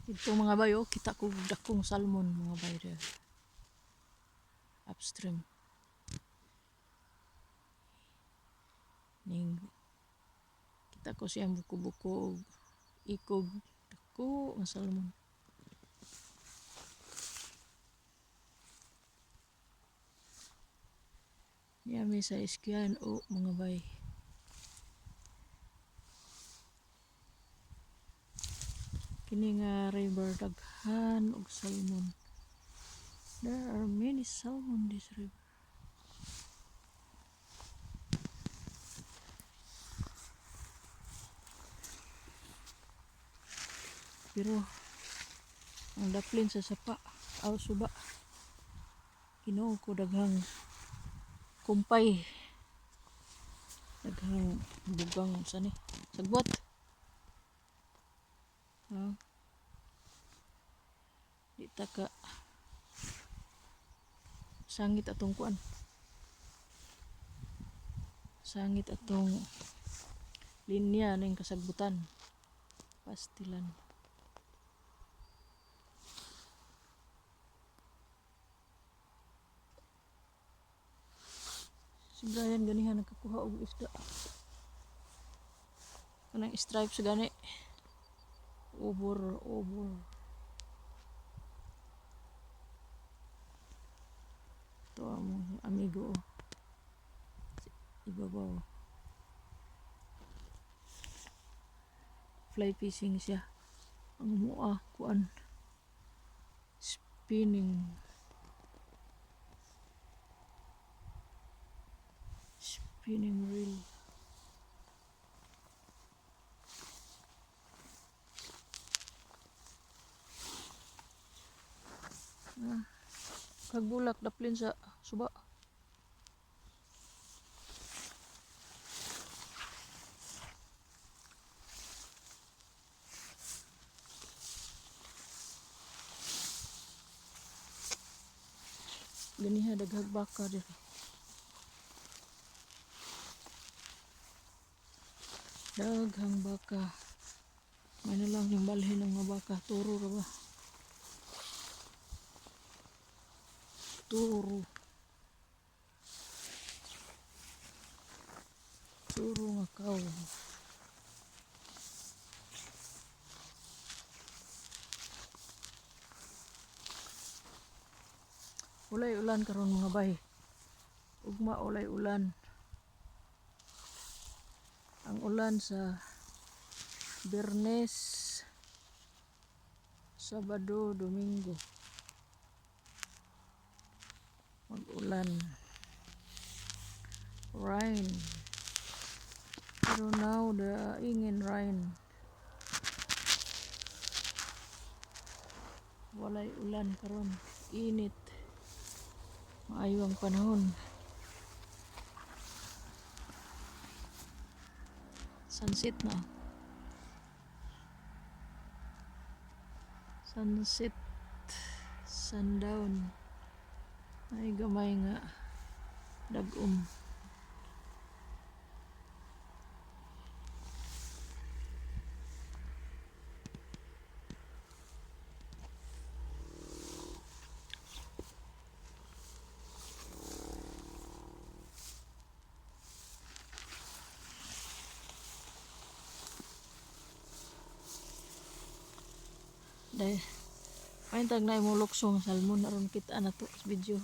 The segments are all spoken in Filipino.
Ito mga bayo, kita ko dakong salmon mga bayo there. Upstream. Ning kita ko siyang buko-buko ikog dako ang salmon. Yami sa iskyan o mga bay. Kini nga river daghan og salmon. There are many salmon this river. Pero ang daplin sa sapa aw suba. Ginoo ko daghang kumpay. Daghang bugang sa ni. Sagbot. Di ta ka sangit atong kuan. Sangit atong linya ning kasagbutan. Pastilan. Si Brian ganihan nakakuha og isda. Kanang stripes gani. Obor. Ito ang amigo. Ibabaw. Fly fishing siya. Ang mua kuan. Spinning reel. Kagbulak daplin sa suba. Ganiha daghag baka diri. Daghang baka. May na lang yung balhin ng mga baka. Turo ra ba? Turo nga kaw. Ulay ulan karon mga bay. Ugma ulay ulan. Ang ulan sa Biyernes, Sabado, Domingo. Mag-ulan. Rain. Pero now the ingin rain. Walay ulan karon. Init. Maayo ang panahon. Sunset na. Sunset. Sundown. Ay gamay nga dag-um. Dahil may tag na mo luksong salmon aron kita na to sa video.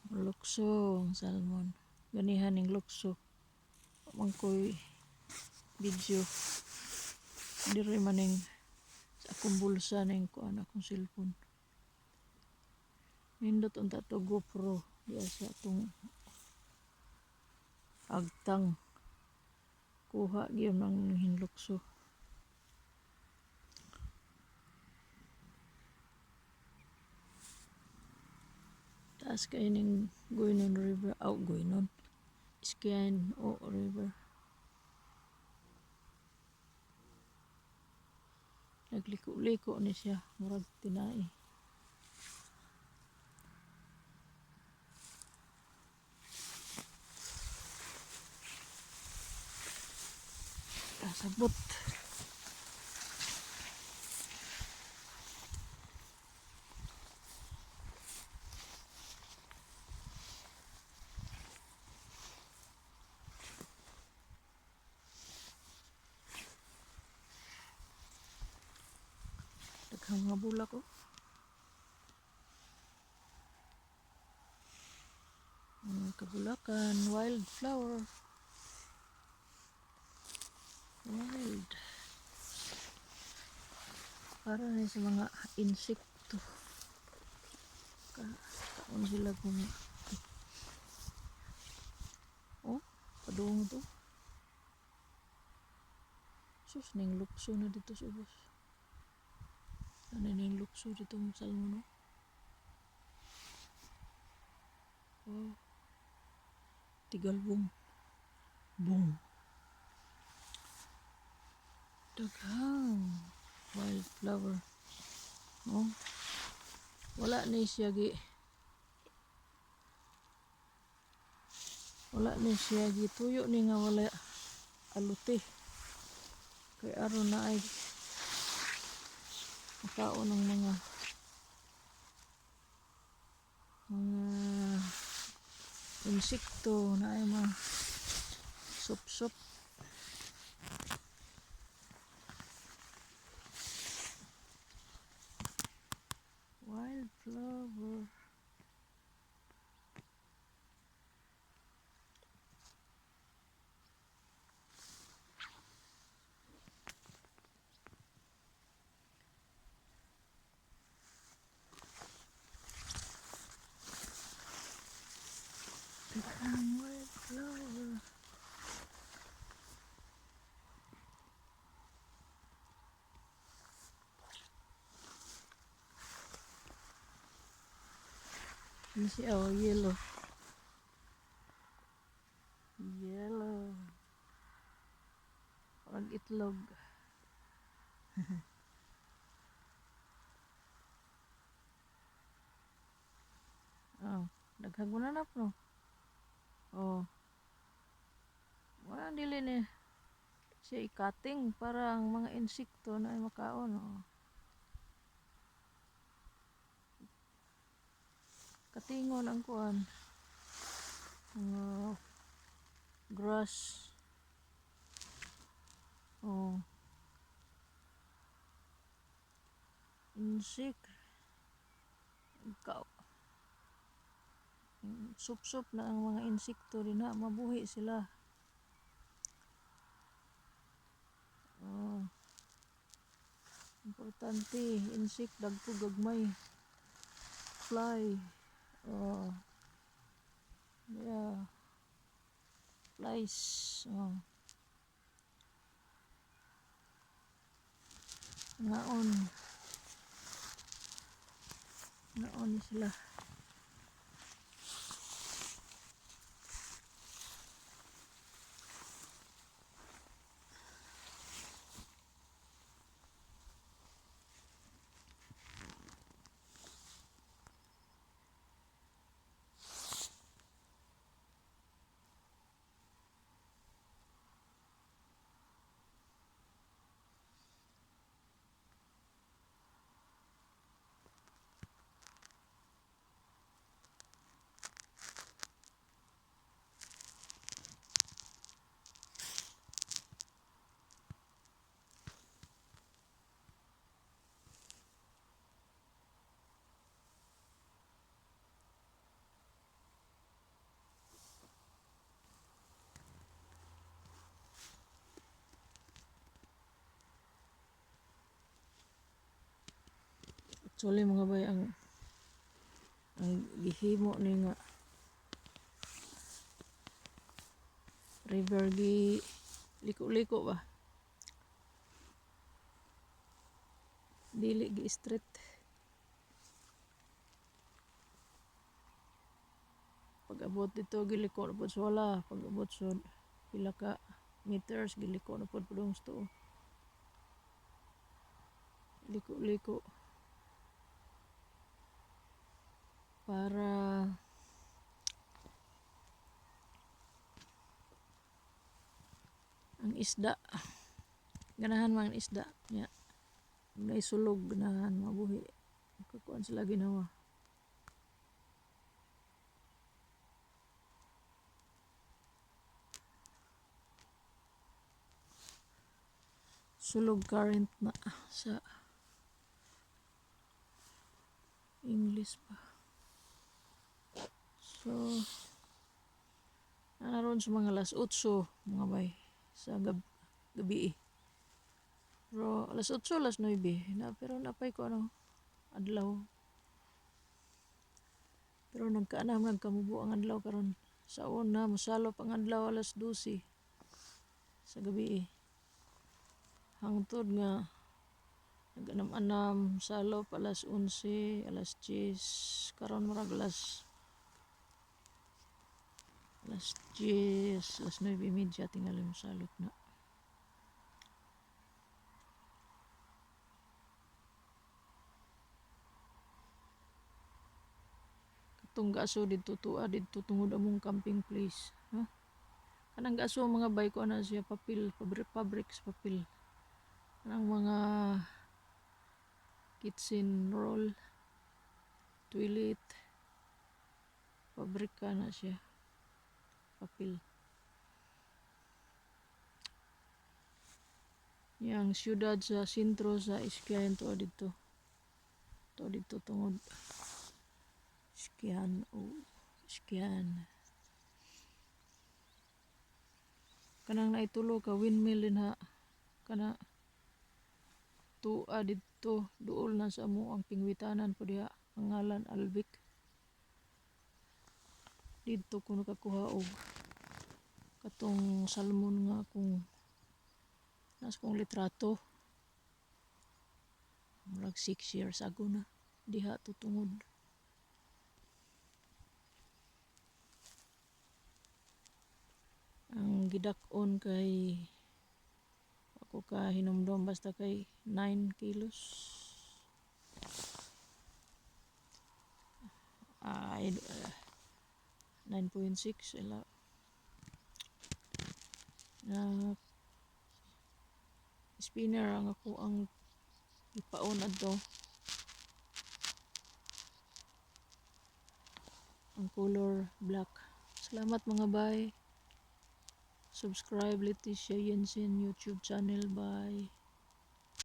Luksong salmon. Ganihan ning lukso. Mangkoy video. Diri maning sa akong bulsa ning kuan akong cellphone. Nindot unta to GoPro. Diya sa itong agtang. Kuha gyud ng hinlukso. Taas kayo ning Goynon River. Goynon. Iskyan o River. Nagliko-liko ni siya. Murag tinai. Kasabot. Daghang mga bulak oh. Kabulakan, wildflower. Wild. Para na sa mga insekto. Kaon sila kung oh, padung to. Sus, ning lukso na dito sa ubos. Ano ning lukso dito ng salmon no? Oh. Tigalbong. Boom. Daghang wildflower. Oh. Wala ni siya tuyo ni nga wala aluti. Kay aron na ay makaon ng mga insekto na ay mga sup-sup. Wildflower. Wildflower. Ini siya oh, yellow. Yellow. Parang itlog. Oh, daghang gunanap no. Oh. Wala dili ni siya ikating para ang mga insekto na ay makaon oh. Katingon ang kuan. Grass. Oh. Insect. Sup-sup na ang mga insekto din na mabuhi sila. Oh. Importante, insect dagko gagmay. Fly. Oh. Yeah. Flies. Oh. Naon sila. Actually mga bay ang gihimo ni nga river gi liko-liko ba, dili gi straight. Pag abot dito giliko na pod sa wala, pag abot sa pila ka meters giliko na pod pudong sto. Liko-liko para ang isda Ganahan man isda nya. Naisulog ganahan mabuhi. Kakuan sila ginawa. Sulog current na sa English pa. So, naroon sa mga alas 8 mga bay sa gabi. Pero alas 8, alas 9 na pero napay ko ano adlaw. Pero nagkaanam nagkamubo ang adlaw karon. Sa una mosalop ang adlaw alas 12 sa gabi. Hangtod nga naganam-anam salop alas 11, alas 10, karon murag alas 10, alas 9:30 tingali mo salop na. Katong gaso didto tuwa didto tungod among camping place, no? Kanang gaso mga bay ko na siya papel, fabrics papel. Kanang mga kitchen roll, toilet, pabrika na siya papel. Yang siyudad sa sentro sa Iskyan to dito. To dito tungod Iskyan. Kanang naitulo ka windmill din ha. Kana tuwa dito duol na sa amo ang pingwitanan po diha ang ngalan Albic. Dito ko nakakuha og katong salmon nga kung nas kong litrato. Murag 6 years ago na diha tutungod. Ang gidak-on kay ako ka hinumdum basta kay 9 kilos. 9.6 ila na spinner ang ako ang ipaon adto ang color black. Salamat mga bay. Subscribe Leticia Jensen YouTube channel. Bye.